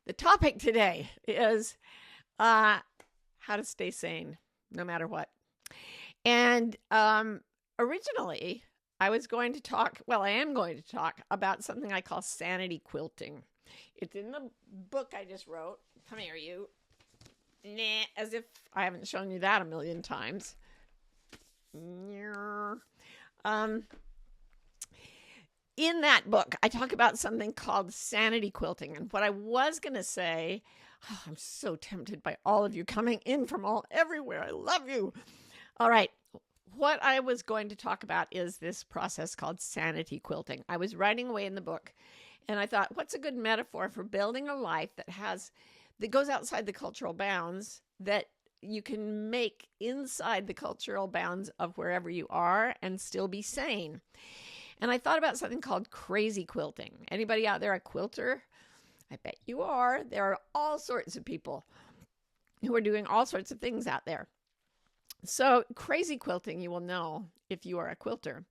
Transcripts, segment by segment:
The topic today is how to stay sane no matter what. And originally, I was going to talk, well, I am going to talk about something I call sanity quilting. It's in the book I just wrote. Come here, you. Nah, as if I haven't shown you that a million times. Um, in that book, I talk about something called sanity quilting. And what I was going to say, I'm so tempted by all of you coming in from everywhere. I love you. All right. What I was going to talk about is this process called sanity quilting. I was writing away in the book, and I thought, what's a good metaphor for building a life that goes outside the cultural bounds, that you can make inside the cultural bounds of wherever you are and still be sane. And I thought about something called crazy quilting. Anybody out there a quilter? I bet you are. There are all sorts of people who are doing all sorts of things out there. So crazy quilting, you will know if you are a quilter,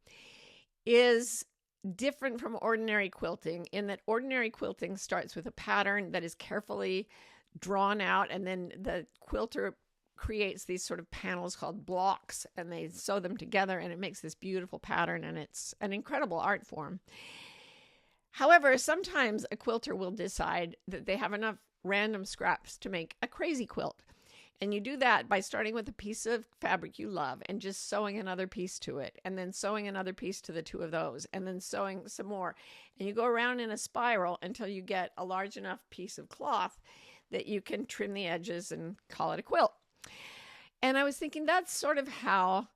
is different from ordinary quilting in that ordinary quilting starts with a pattern that is carefully drawn out, and then the quilter creates these sort of panels called blocks, and they sew them together, and it makes this beautiful pattern, and it's an incredible art form. However, sometimes a quilter will decide that they have enough random scraps to make a crazy quilt. And you do that by starting with a piece of fabric you love and just sewing another piece to it, and then sewing another piece to the two of those, and then sewing some more. And you go around in a spiral until you get a large enough piece of cloth that you can trim the edges and call it a quilt. And I was thinking that's sort of how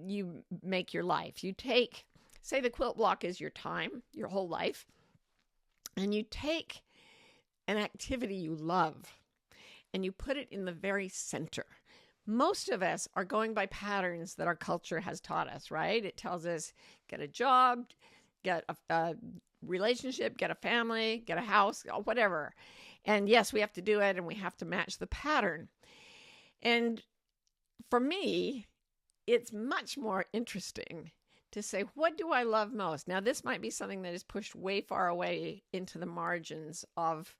you make your life. You take, say the quilt block is your time, your whole life, and you take an activity you love and you put it in the very center. Most of us are going by patterns that our culture has taught us, right? It tells us get a job, get a relationship, get a family, get a house, whatever. And yes, we have to do it and we have to match the pattern. And for me, it's much more interesting to say, what do I love most? Now, this might be something that is pushed way far away into the margins of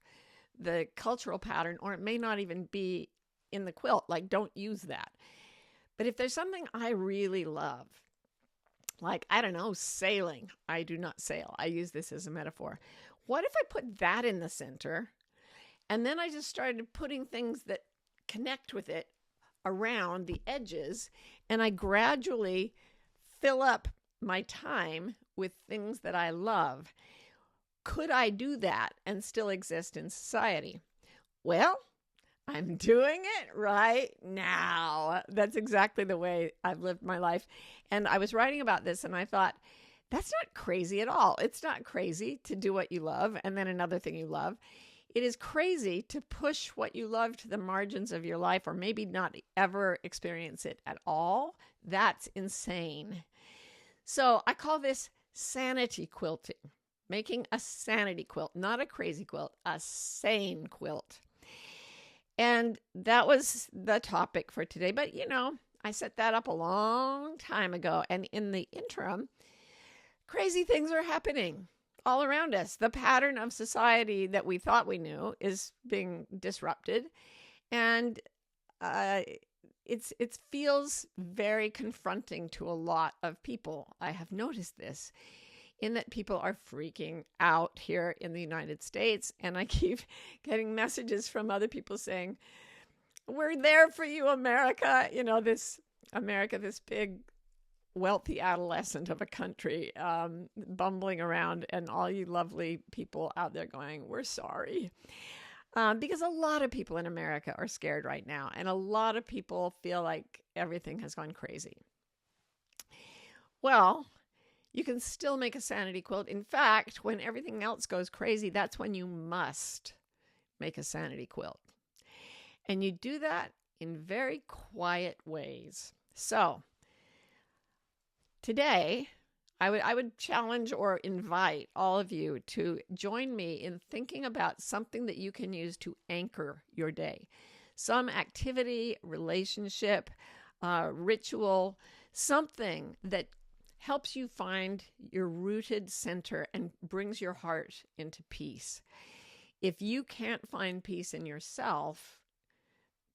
the cultural pattern, or it may not even be in the quilt. Like, don't use that. But if there's something I really love, like, I don't know, sailing. I do not sail. I use this as a metaphor. What if I put that in the center, and then I just started putting things that connect with it around the edges, and I gradually fill up my time with things that I love? Could I do that and still exist in society? Well, I'm doing it right now. That's exactly the way I've lived my life. And I was writing about this and I thought, that's not crazy at all. It's not crazy to do what you love and then another thing you love. It is crazy to push what you love to the margins of your life, or maybe not ever experience it at all. That's insane. So I call this sanity quilting, making a sanity quilt, not a crazy quilt, a sane quilt. And that was the topic for today. But, I set that up a long time ago. And in the interim, crazy things are happening all around us. The pattern of society that we thought we knew is being disrupted. And it feels very confronting to a lot of people. I have noticed this, in that people are freaking out here in the United States. And I keep getting messages from other people saying, we're there for you, America. This America, this big, wealthy adolescent of a country, bumbling around, and all you lovely people out there going, we're sorry. Because a lot of people in America are scared right now. And a lot of people feel like everything has gone crazy. Well, you can still make a sanity quilt. In fact, when everything else goes crazy, that's when you must make a sanity quilt. And you do that in very quiet ways. So today, I would challenge or invite all of you to join me in thinking about something that you can use to anchor your day. Some activity, relationship, ritual, something that helps you find your rooted center and brings your heart into peace. If you can't find peace in yourself,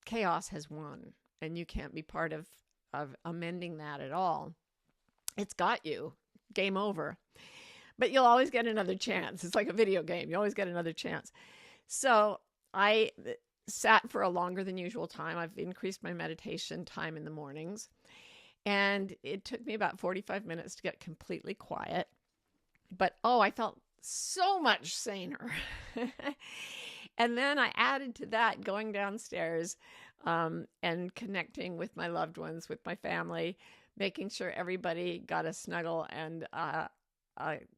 chaos has won, and you can't be part of amending that at all. It's got you. Game over. But you'll always get another chance. It's like a video game. You always get another chance. So I sat for a longer than usual time. I've increased my meditation time in the mornings. And it took me about 45 minutes to get completely quiet. But, I felt so much saner. And then I added to that going downstairs and connecting with my loved ones, with my family, making sure everybody got a snuggle and a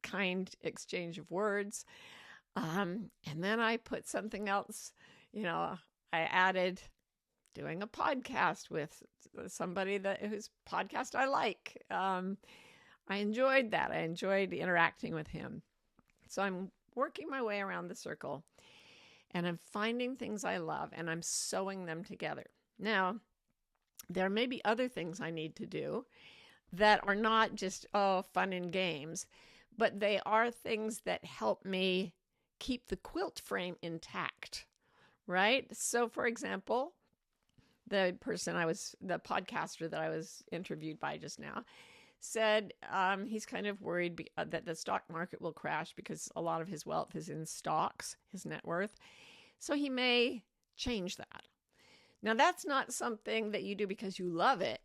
kind exchange of words. And then I put something else, I added doing a podcast with somebody whose podcast I like. I enjoyed that. I enjoyed interacting with him. So I'm working my way around the circle, and I'm finding things I love, and I'm sewing them together. Now, there may be other things I need to do that are not just, fun and games, but they are things that help me keep the quilt frame intact, right? So, for example, the podcaster that I was interviewed by just now said he's kind of worried that the stock market will crash because a lot of his wealth is in stocks, his net worth. So he may change that. Now, that's not something that you do because you love it,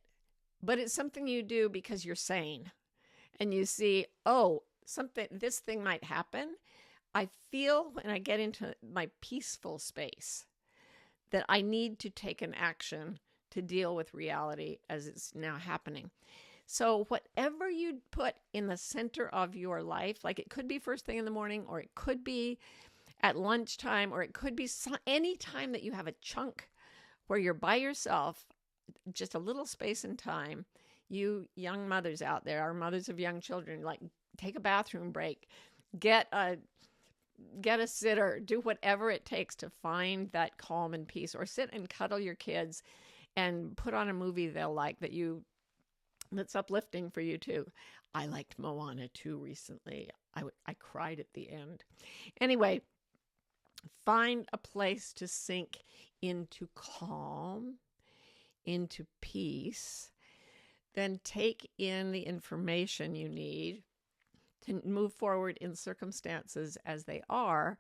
but it's something you do because you're sane. And you see, this thing might happen. I feel when I get into my peaceful space that I need to take an action to deal with reality as it's now happening. So whatever you put in the center of your life, like it could be first thing in the morning, or it could be at lunchtime, or it could be any time that you have a chunk where you're by yourself, just a little space and time. You young mothers out there, or mothers of young children, like take a bathroom break, get a sitter, do whatever it takes to find that calm and peace, or sit and cuddle your kids and put on a movie they'll like that's uplifting for you too. I liked Moana 2 recently. I cried at the end. Anyway, find a place to sink into calm, into peace, then take in the information you need to move forward in circumstances as they are,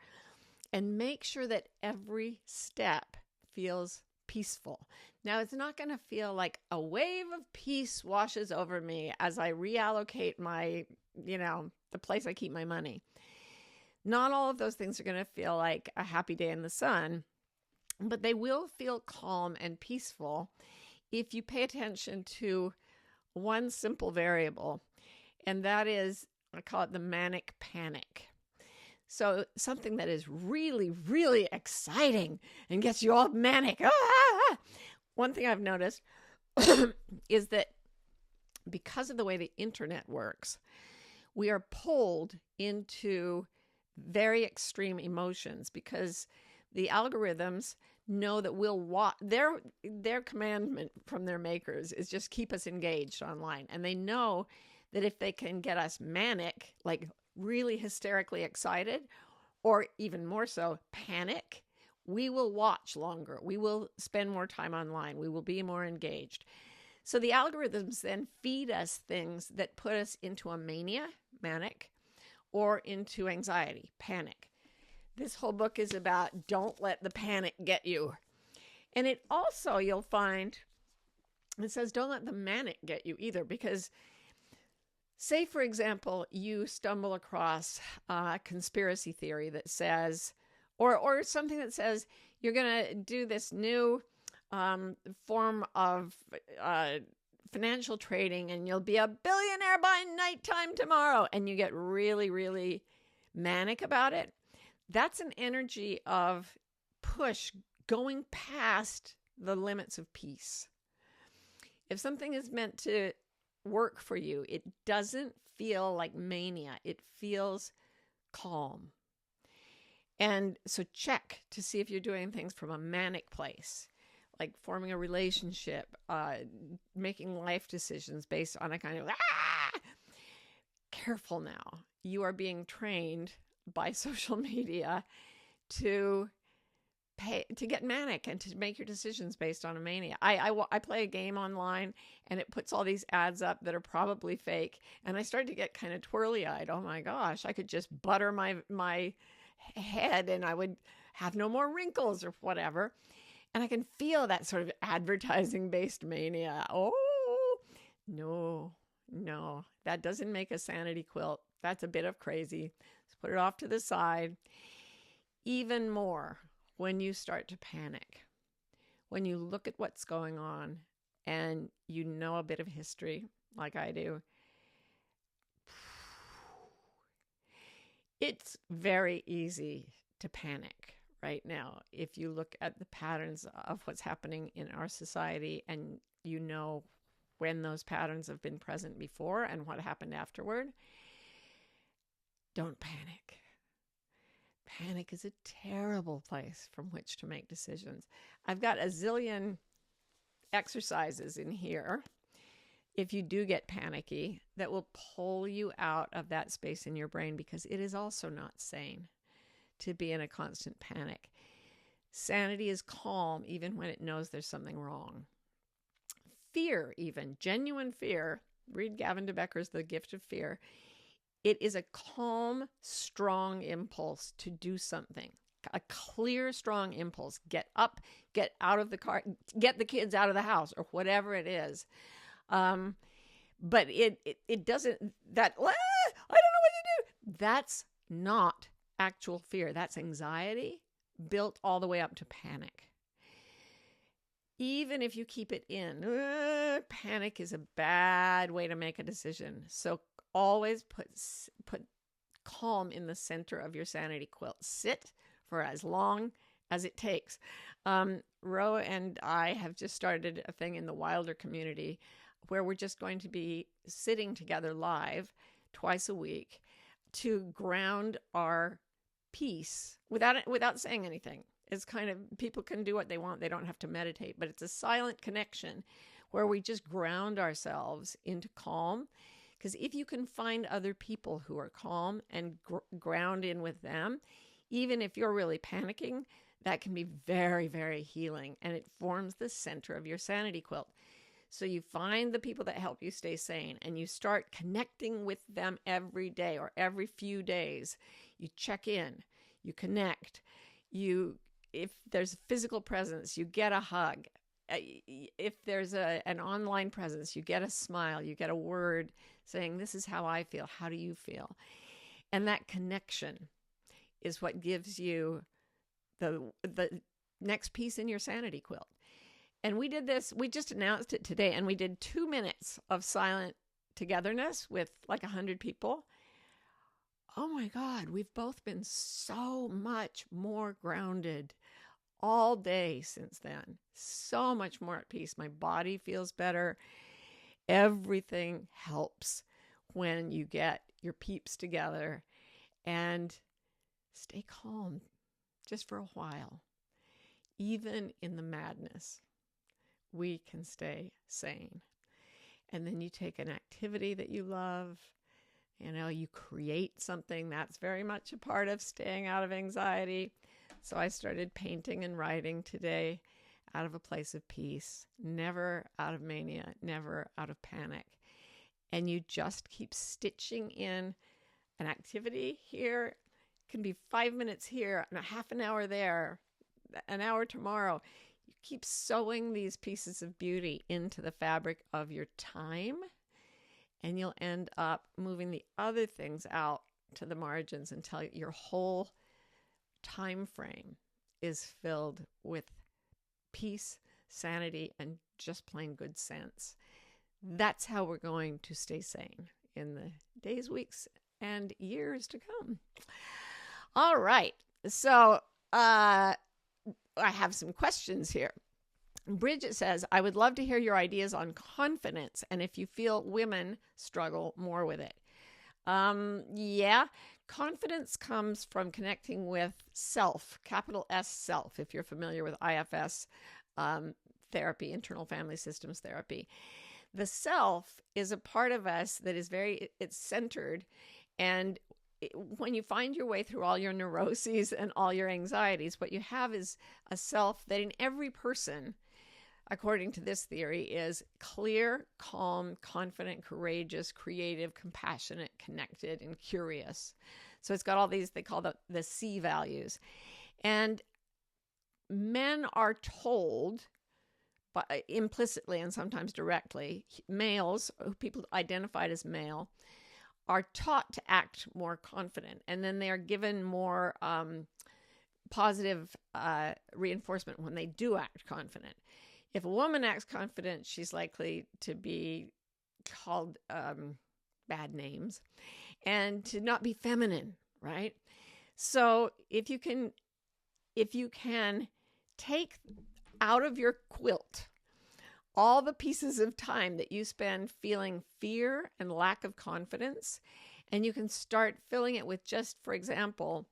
and make sure that every step feels peaceful. Now, it's not going to feel like a wave of peace washes over me as I reallocate my, the place I keep my money. Not all of those things are going to feel like a happy day in the sun, but they will feel calm and peaceful if you pay attention to one simple variable, and that is, I call it the manic panic. So something that is really, really exciting and gets you all manic. One thing I've noticed is that because of the way the internet works, we are pulled into very extreme emotions because the algorithms know that we'll watch. Their commandment from their makers is just keep us engaged online. And they know that if they can get us manic, like really hysterically excited, or even more so, panic, we will watch longer. We will spend more time online. We will be more engaged. So the algorithms then feed us things that put us into a mania, manic, or into anxiety, panic. This whole book is about don't let the panic get you. And it also, you'll find, it says don't let the manic get you either, because say, for example, you stumble across a conspiracy theory that says, or something that says you're going to do this new form of financial trading and you'll be a billionaire by nighttime tomorrow, and you get really, really manic about it. That's an energy of push going past the limits of peace. If something is meant to work for you, it doesn't feel like mania. It feels calm. And so check to see if you're doing things from a manic place, like forming a relationship, making life decisions based on a kind of, Careful now. You are being trained by social media to get manic and to make your decisions based on a mania. I play a game online, and it puts all these ads up that are probably fake, and I started to get kind of twirly-eyed. Oh my gosh, I could just butter my head and I would have no more wrinkles or whatever. And I can feel that sort of advertising based mania. Oh no, that doesn't make a sanity quilt. That's a bit of crazy. Let's put it off to the side. Even more when you start to panic, when you look at what's going on and you know a bit of history like I do, it's very easy to panic right now if you look at the patterns of what's happening in our society and you know when those patterns have been present before and what happened afterward. Don't panic. Panic is a terrible place from which to make decisions. I've got a zillion exercises in here, if you do get panicky, that will pull you out of that space in your brain, because it is also not sane to be in a constant panic. Sanity is calm even when it knows there's something wrong. Fear, even genuine fear, read Gavin de Becker's The Gift of Fear. It is a calm, strong impulse to do something, a clear, strong impulse. Get up, get out of the car, get the kids out of the house, or whatever it is. But it doesn't, I don't know what to do. That's not actual fear. That's anxiety built all the way up to panic. Even if you keep it in, panic is a bad way to make a decision. So always put calm in the center of your sanity quilt. Sit for as long as it takes. Ro and I have just started a thing in the Wilder community where we're just going to be sitting together live twice a week to ground our peace without saying anything. It's kind of, people can do what they want. They don't have to meditate, but it's a silent connection where we just ground ourselves into calm. Because if you can find other people who are calm and ground in with them, even if you're really panicking, that can be very, very healing. And it forms the center of your sanity quilt. So you find the people that help you stay sane and you start connecting with them every day or every few days. You check in, you connect, if there's physical presence, you get a hug. If there's an online presence, you get a smile, you get a word saying, this is how I feel. How do you feel? And that connection is what gives you the next piece in your sanity quilt. And we did this, we just announced it today, and we did 2 minutes of silent togetherness with like 100 people. Oh my God, we've both been so much more grounded all day since then. So much more at peace. My body feels better. Everything helps when you get your peeps together and stay calm just for a while. Even in the madness, we can stay sane. And then you take an activity that you love, you create something. That's very much a part of staying out of anxiety. So I started painting and writing today out of a place of peace, never out of mania, never out of panic. And you just keep stitching in an activity here. It can be 5 minutes here and a half an hour there, an hour tomorrow. You keep sewing these pieces of beauty into the fabric of your time, and you'll end up moving the other things out to the margins until your whole time frame is filled with peace, sanity, and just plain good sense. That's how we're going to stay sane in the days, weeks, and years to come. All right. So I have some questions here. Bridget says, I would love to hear your ideas on confidence and if you feel women struggle more with it. Yeah, confidence comes from connecting with self, capital S self, if you're familiar with IFS therapy, internal family systems therapy. The self is a part of us that is it's centered, and when you find your way through all your neuroses and all your anxieties, what you have is a self that in every person, according to this theory, is clear, calm, confident, courageous, creative, compassionate, connected, and curious. So it's got all these, they call the C values. And men are told, implicitly and sometimes directly, males, people identified as male, are taught to act more confident. And then they are given more positive reinforcement when they do act confident. If a woman acts confident, she's likely to be called bad names and to not be feminine, right? So if you can take out of your quilt all the pieces of time that you spend feeling fear and lack of confidence, and you can start filling it with just, for example,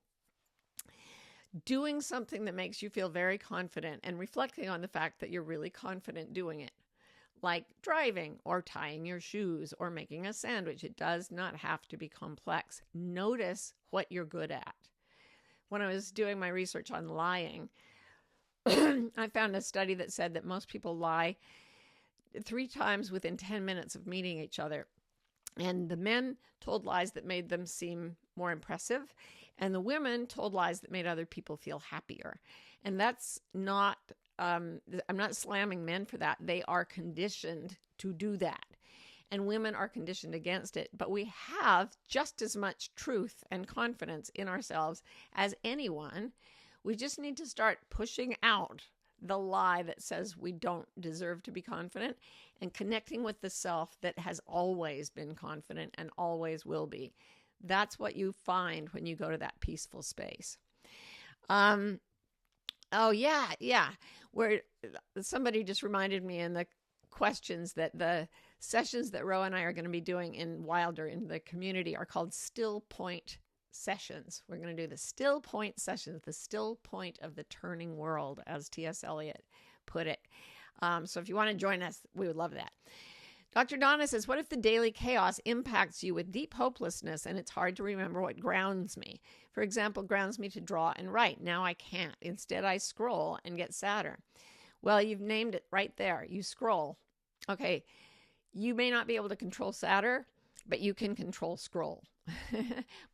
doing something that makes you feel very confident and reflecting on the fact that you're really confident doing it, like driving or tying your shoes or making a sandwich. It does not have to be complex. Notice what you're good at. When I was doing my research on lying, I found a study that said that most people lie 3 times within 10 minutes of meeting each other. And the men told lies that made them seem more impressive, and the women told lies that made other people feel happier. And that's not, I'm not slamming men for that. They are conditioned to do that. And women are conditioned against it. But we have just as much truth and confidence in ourselves as anyone. We just need to start pushing out the lie that says we don't deserve to be confident and connecting with the self that has always been confident and always will be. That's what you find when you go to that peaceful space. Where somebody just reminded me in the questions that the sessions that Ro and I are going to be doing in Wilder in the community are called still point sessions. We're going to do the still point sessions, the still point of the turning world, as T.S. Eliot put it. So if you want to join us, we would love that. Dr. Donna says, what if the daily chaos impacts you with deep hopelessness and it's hard to remember what grounds me? For example, grounds me to draw and write. Now I can't. Instead, I scroll and get sadder. Well, you've named it right there. You scroll. Okay, you may not be able to control sadder, but you can control scroll.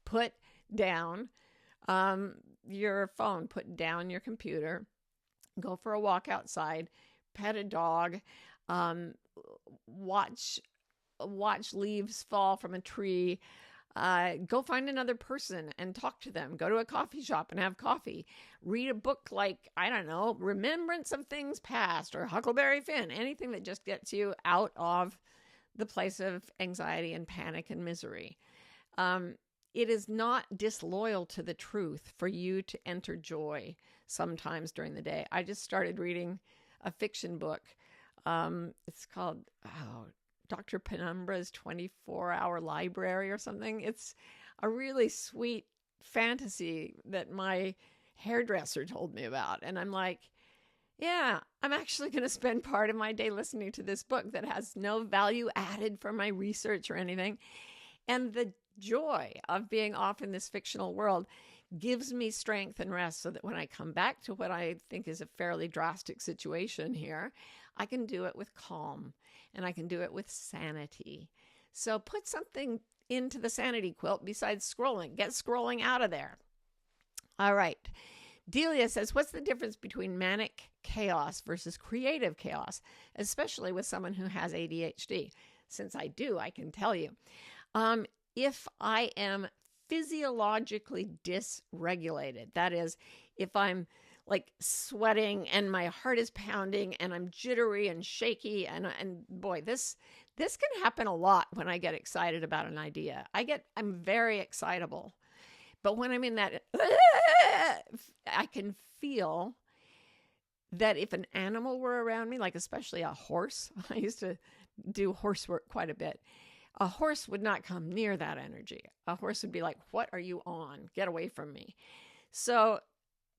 Put down your phone, put down your computer, go for a walk outside, pet a dog, watch leaves fall from a tree, go find another person and talk to them, go to a coffee shop and have coffee, read a book like, I don't know, Remembrance of Things Past or Huckleberry Finn, anything that just gets you out of the place of anxiety and panic and misery. It is not disloyal to the truth for you to enter joy sometimes during the day. I just started reading a fiction book. It's called Dr. Penumbra's 24-Hour Library or something. It's a really sweet fantasy that my hairdresser told me about. And I'm like, yeah, I'm actually going to spend part of my day listening to this book that has no value added for my research or anything. And the joy of being off in this fictional world gives me strength and rest so that when I come back to what I think is a fairly drastic situation here, I can do it with calm and I can do it with sanity. So put something into the sanity quilt besides scrolling. Get scrolling out of there. All right. Delia says, what's the difference between manic chaos versus creative chaos, especially with someone who has ADHD? Since I do, I can tell you. If I am physiologically dysregulated, that is, if I'm like sweating and my heart is pounding and I'm jittery and shaky, and boy, this can happen a lot when I get excited about an idea. I'm very excitable. But when I'm in that, I can feel that if an animal were around me, like especially a horse, I used to do horse work quite a bit. A horse would not come near that energy. A horse would be like, what are you on? Get away from me. So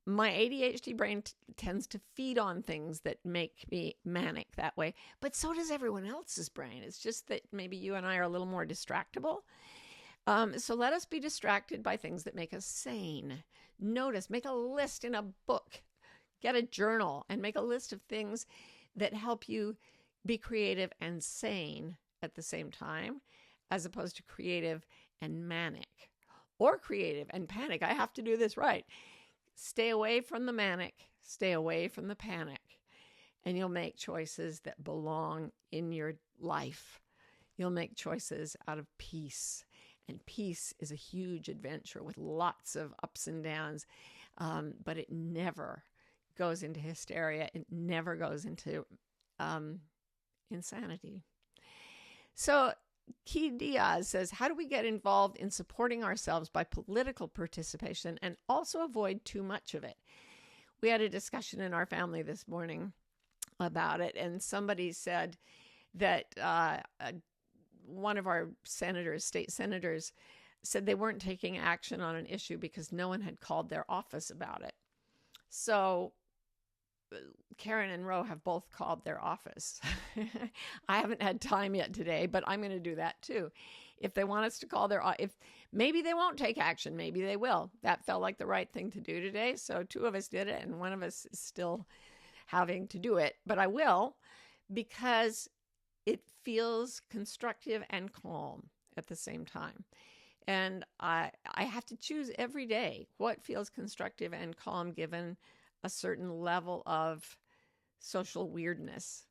my ADHD brain tends to feed on things that make me manic that way. But so does everyone else's brain. It's just that maybe you and I are a little more distractible. So let us be distracted by things that make us sane. Notice, make a list in a book, get a journal, and make a list of things that help you be creative and sane at the same time, as opposed to creative and manic, or creative and panic. I have to do this right. Stay away from the manic, stay away from the panic, and you'll make choices that belong in your life. You'll make choices out of peace. And peace is a huge adventure with lots of ups and downs, but it never goes into hysteria. It never goes into insanity. So Key Diaz says, how do we get involved in supporting ourselves by political participation and also avoid too much of it? We had a discussion in our family this morning about it, and somebody said that one of our senators, state senators, said they weren't taking action on an issue because no one had called their office about it. So Karen and Ro have both called their office. I haven't had time yet today, but I'm going to do that too. If they want us to call if maybe they won't take action, maybe they will. That felt like the right thing to do today. So 2 of us did it and 1 of us is still having to do it, but I will, because it feels constructive and calm at the same time. And I have to choose every day what feels constructive and calm given a certain level of social weirdness.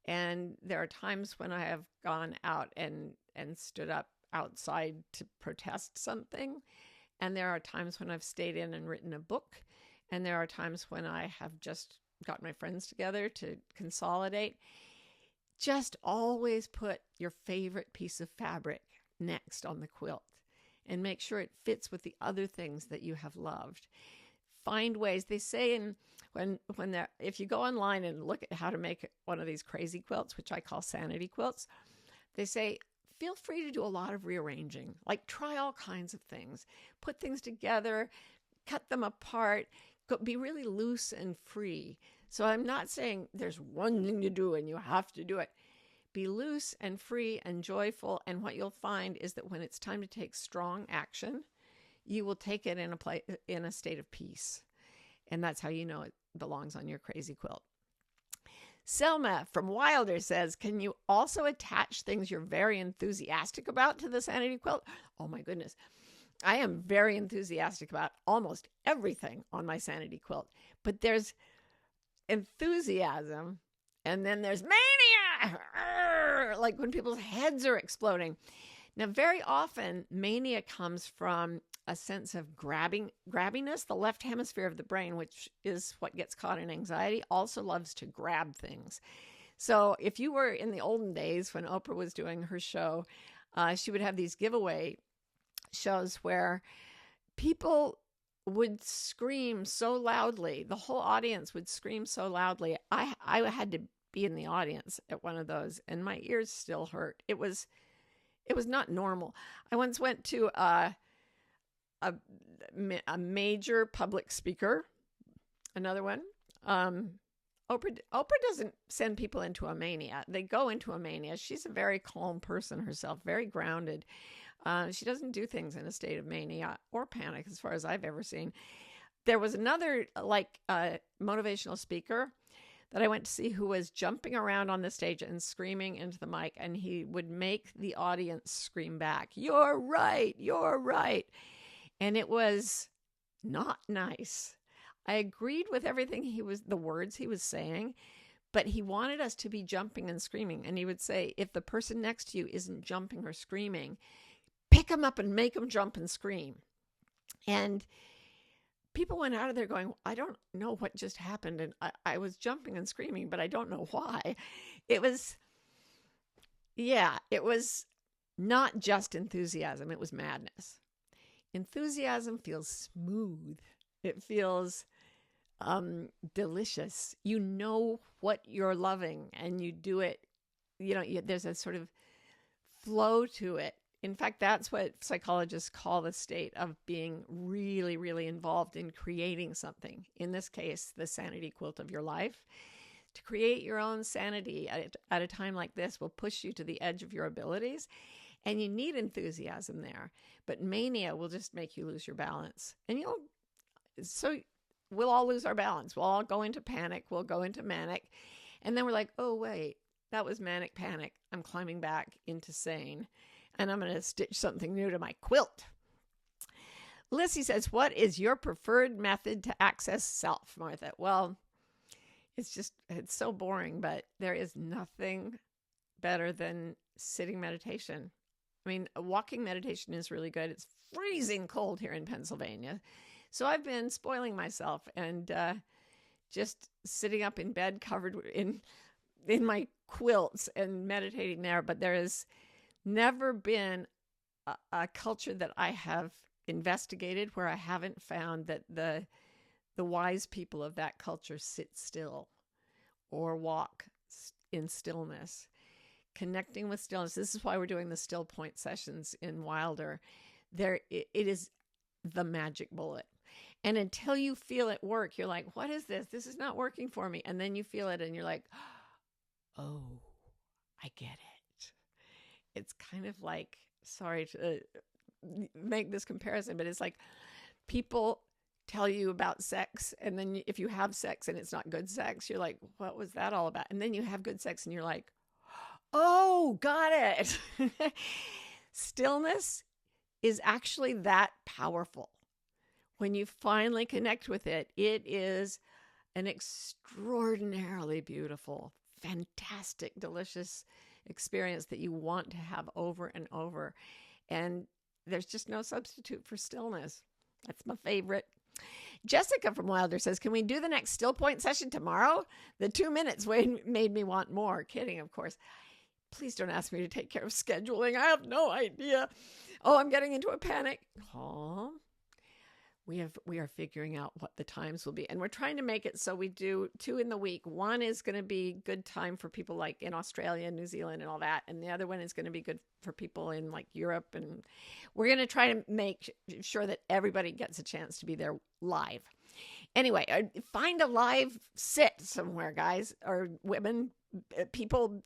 And there are times when I have gone out and stood up outside to protest something. And there are times when I've stayed in and written a book. And there are times when I have just got my friends together to consolidate. Just always put your favorite piece of fabric next on the quilt and make sure it fits with the other things that you have loved. Find ways. They say if you go online and look at how to make one of these crazy quilts, which I call sanity quilts, they say, feel free to do a lot of rearranging. Like, try all kinds of things. Put things together, cut them apart, be really loose and free. So I'm not saying there's one thing to do and you have to do it. Be loose and free and joyful. And what you'll find is that when it's time to take strong action, you will take it in a state of peace. And that's how you know it belongs on your crazy quilt. Selma from Wilder says, can you also attach things you're very enthusiastic about to the sanity quilt? Oh my goodness. I am very enthusiastic about almost everything on my sanity quilt. But there's enthusiasm and then there's mania, like when people's heads are exploding. Now, very often mania comes from a sense of grabbiness. The left hemisphere of the brain, which is what gets caught in anxiety, also loves to grab things. So if you were in the olden days when Oprah was doing her show, she would have these giveaway shows where people would scream so loudly. The whole audience would scream so loudly. I had to be in the audience at one of those, and my ears still hurt. It was not normal. I once went to a major public speaker, another one. Oprah doesn't send people into a mania. They go into a mania. She's a very calm person herself, very grounded. She doesn't do things in a state of mania or panic, as far as I've ever seen. There was another motivational speaker that I went to see who was jumping around on the stage and screaming into the mic, and he would make the audience scream back, "You're right, you're right." And it was not nice. I agreed with everything the words he was saying, but he wanted us to be jumping and screaming. And he would say, if the person next to you isn't jumping or screaming, pick them up and make them jump and scream. And people went out of there going, I don't know what just happened. And I was jumping and screaming, but I don't know why. It was not just enthusiasm. It was madness. Enthusiasm feels smooth. It feels delicious. You know what you're loving and you do it. There's a sort of flow to it. In fact, that's what psychologists call the state of being really, really involved in creating something. In this case, the sanity quilt of your life. To create your own sanity at a time like this will push you to the edge of your abilities. And you need enthusiasm there. But mania will just make you lose your balance. And we'll all lose our balance. We'll all go into panic. We'll go into manic. And then we're like, oh, wait, that was manic panic. I'm climbing back into sane. And I'm going to stitch something new to my quilt. Lissy says, what is your preferred method to access self, Martha? Well, it's so boring, but there is nothing better than sitting meditation. I mean, walking meditation is really good. It's freezing cold here in Pennsylvania. So I've been spoiling myself and just sitting up in bed covered in my quilts and meditating there. But there has never been a culture that I have investigated where I haven't found that the wise people of that culture sit still or walk in stillness, connecting with stillness. This is why we're doing the still point sessions in Wilder. It is the magic bullet. And until you feel it work, you're like, what is this? This is not working for me. And then you feel it and you're like, oh, I get it. It's kind of like, sorry to make this comparison, but it's like people tell you about sex, and then if you have sex and it's not good sex, you're like, what was that all about? And then you have good sex and you're like, oh, got it. Stillness is actually that powerful. When you finally connect with it, it is an extraordinarily beautiful, fantastic, delicious experience that you want to have over and over. And there's just no substitute for stillness. That's my favorite. Jessica from Wilder says, can we do the next still point session tomorrow? The 2 minutes made me want more. Kidding, of course. Please don't ask me to take care of scheduling. I have no idea. Oh, I'm getting into a panic. Oh, we are figuring out what the times will be. And we're trying to make it so we do 2 in the week. One is going to be good time for people like in Australia, New Zealand and all that. And the other one is going to be good for people in like Europe. And we're going to try to make sure that everybody gets a chance to be there live. Anyway, find a live sit somewhere, guys, or women, people,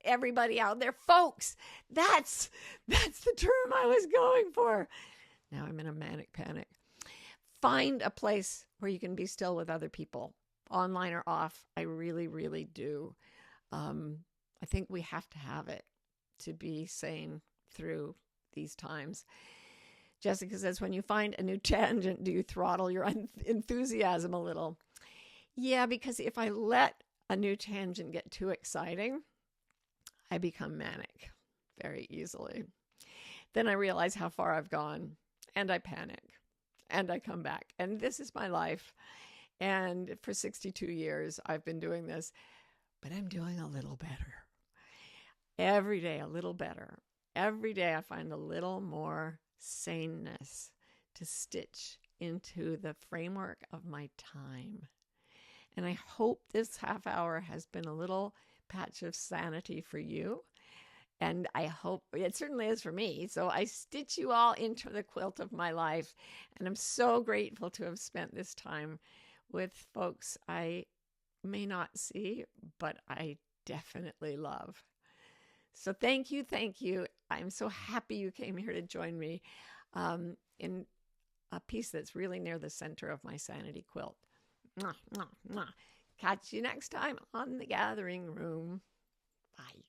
everybody out there. Folks, that's the term I was going for. Now I'm in a manic panic. Find a place where you can be still with other people, online or off. I really, really do. I think we have to have it to be sane through these times. Jessica says, when you find a new tangent, do you throttle your enthusiasm a little? Yeah, because if I let a new tangent get too exciting, I become manic very easily. Then I realize how far I've gone and I panic. And I come back. And this is my life. And for 62 years, I've been doing this. But I'm doing a little better. Every day, a little better. Every day, I find a little more saneness to stitch into the framework of my time. And I hope this half hour has been a little patch of sanity for you. And I hope it certainly is for me. So I stitch you all into the quilt of my life. And I'm so grateful to have spent this time with folks I may not see, but I definitely love. So thank you. Thank you. I'm so happy you came here to join me in a piece that's really near the center of my sanity quilt. Mwah, mwah, mwah. Catch you next time on The Gathering Room. Bye.